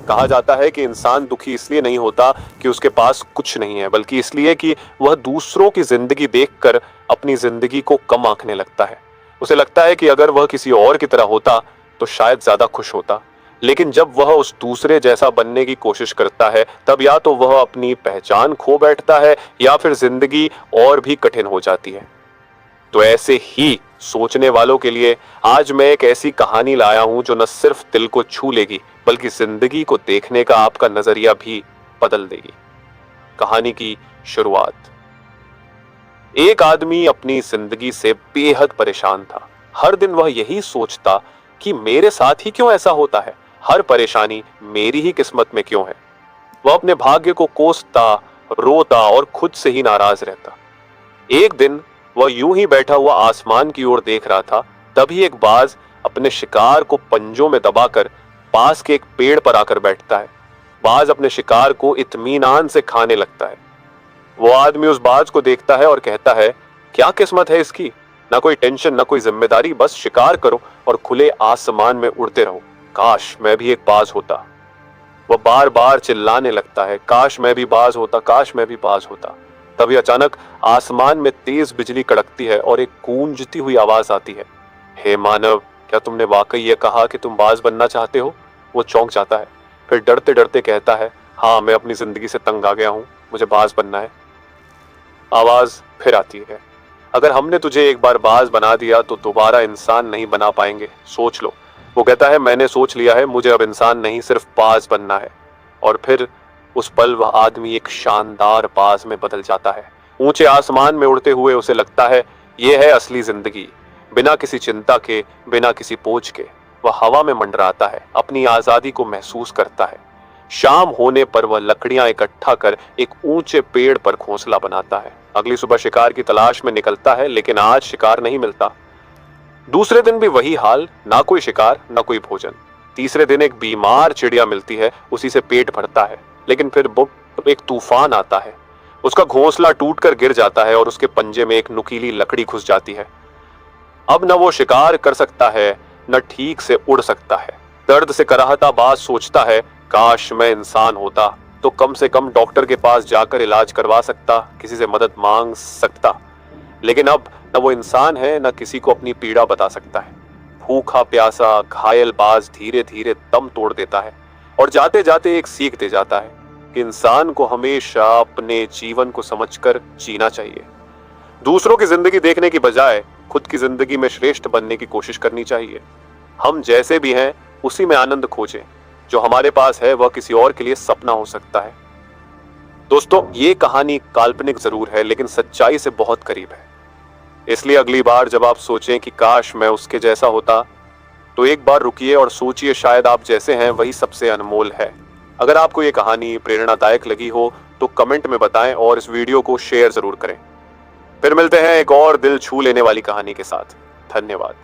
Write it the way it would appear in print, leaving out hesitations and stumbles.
कहा जाता है कि इंसान दुखी इसलिए नहीं होता कि उसके पास कुछ नहीं है, बल्कि इसलिए कि वह दूसरों की जिंदगी देखकर अपनी जिंदगी को कम आंकने लगता है। उसे लगता है कि अगर वह किसी और की तरह होता तो शायद ज्यादा खुश होता। लेकिन जब वह उस दूसरे जैसा बनने की कोशिश करता है, तब या तो वह अपनी पहचान खो बैठता है या फिर जिंदगी और भी कठिन हो जाती है। तो ऐसे ही सोचने वालों के लिए आज मैं एक ऐसी कहानी लाया हूं जो न सिर्फ दिल को छू लेगी, बल्कि जिंदगी को देखने का आपका नजरिया भी बदल देगी। कहानी की शुरुआत। एक आदमी अपनी जिंदगी से बेहद परेशान था। हर दिन वह यही सोचता कि मेरे साथ ही क्यों ऐसा होता है, हर परेशानी मेरी ही किस्मत में क्यों है। वह अपने भाग्य को कोसता, रोता और खुद से ही नाराज रहता। एक दिन वह यूं ही बैठा हुआ आसमान की ओर देख रहा था, तभी एक बाज अपने शिकार को पंजों में दबाकर पास के एक पेड़ पर आकर बैठता है। बाज अपने शिकार को इत्मीनान से खाने लगता है। वो आदमी उस बाज को देखता है और कहता है, क्या किस्मत है इसकी, ना कोई टेंशन ना कोई जिम्मेदारी, बस शिकार करो और खुले आसमान में उड़ते रहो। काश मैं भी एक बाज होता। वह बार बार चिल्लाने लगता है, काश मैं भी बाज होता, काश मैं भी बाज होता। तभी अचानक आसमान में तेज बिजली कड़कती है और एक गूंजती हुई आवाज आती है, हे मानव, क्या तुमने वाकई ये कहा कि तुम बाज बनना चाहते हो? वो चौंक जाता है, फिर डरते डरते कहता है, हाँ, मैं अपनी जिंदगी से तंग आ गया हूं, मुझे बाज बनना है। आवाज फिर आती है, अगर हमने तुझे एक बार बाज बना दिया तो दोबारा इंसान नहीं बना पाएंगे, सोच लो। वो कहता है, मैंने सोच लिया है, मुझे अब इंसान नहीं सिर्फ बाज बनना है। और फिर उस पल वह आदमी एक शानदार बाज में बदल जाता है। ऊंचे आसमान में उड़ते हुए उसे लगता है यह है असली जिंदगी। बिना किसी चिंता के, बिना किसी बोझ के वह हवा में मंडराता है, अपनी आजादी को महसूस करता है। शाम होने पर वह लकड़ियां इकट्ठा कर एक ऊंचे पेड़ पर घोंसला बनाता है। अगली सुबह शिकार की तलाश में निकलता है, लेकिन आज शिकार नहीं मिलता। दूसरे दिन भी वही हाल, ना कोई शिकार ना कोई भोजन। तीसरे दिन एक बीमार चिड़िया मिलती है, उसी से पेट भरता है, लेकिन फिर एक तूफान आता है। उसका घोंसला टूटकर गिर जाता है और उसके पंजे में एक नुकीली लकड़ी घुस जाती है। अब न वो शिकार कर सकता है, न ठीक से उड़ सकता है। दर्द से कराहता बाज सोचता है, काश मैं इंसान होता तो कम से कम डॉक्टर के पास जाकर इलाज करवा सकता, किसी से मदद मांग सकता। लेकिन अब न वो इंसान है, न किसी को अपनी पीड़ा बता सकता है। भूखा प्यासा घायल बाज धीरे धीरे दम तोड़ देता है और जाते जाते एक सीख दे जाता है कि इंसान को हमेशा अपने जीवन को समझकर जीना चाहिए। दूसरों की जिंदगी देखने की बजाय खुद की जिंदगी में श्रेष्ठ बनने की कोशिश करनी चाहिए। हम जैसे भी हैं उसी में आनंद खोजें। जो हमारे पास है वह किसी और के लिए सपना हो सकता है। दोस्तों, ये कहानी काल्पनिक जरूर है, लेकिन सच्चाई से बहुत करीब है। इसलिए अगली बार जब आप सोचें कि काश मैं उसके जैसा होता, तो एक बार रुकिए और सोचिए, शायद आप जैसे हैं वही सबसे अनमोल है। अगर आपको ये कहानी प्रेरणादायक लगी हो तो कमेंट में बताएं और इस वीडियो को शेयर जरूर करें। फिर मिलते हैं एक और दिल छू लेने वाली कहानी के साथ। धन्यवाद।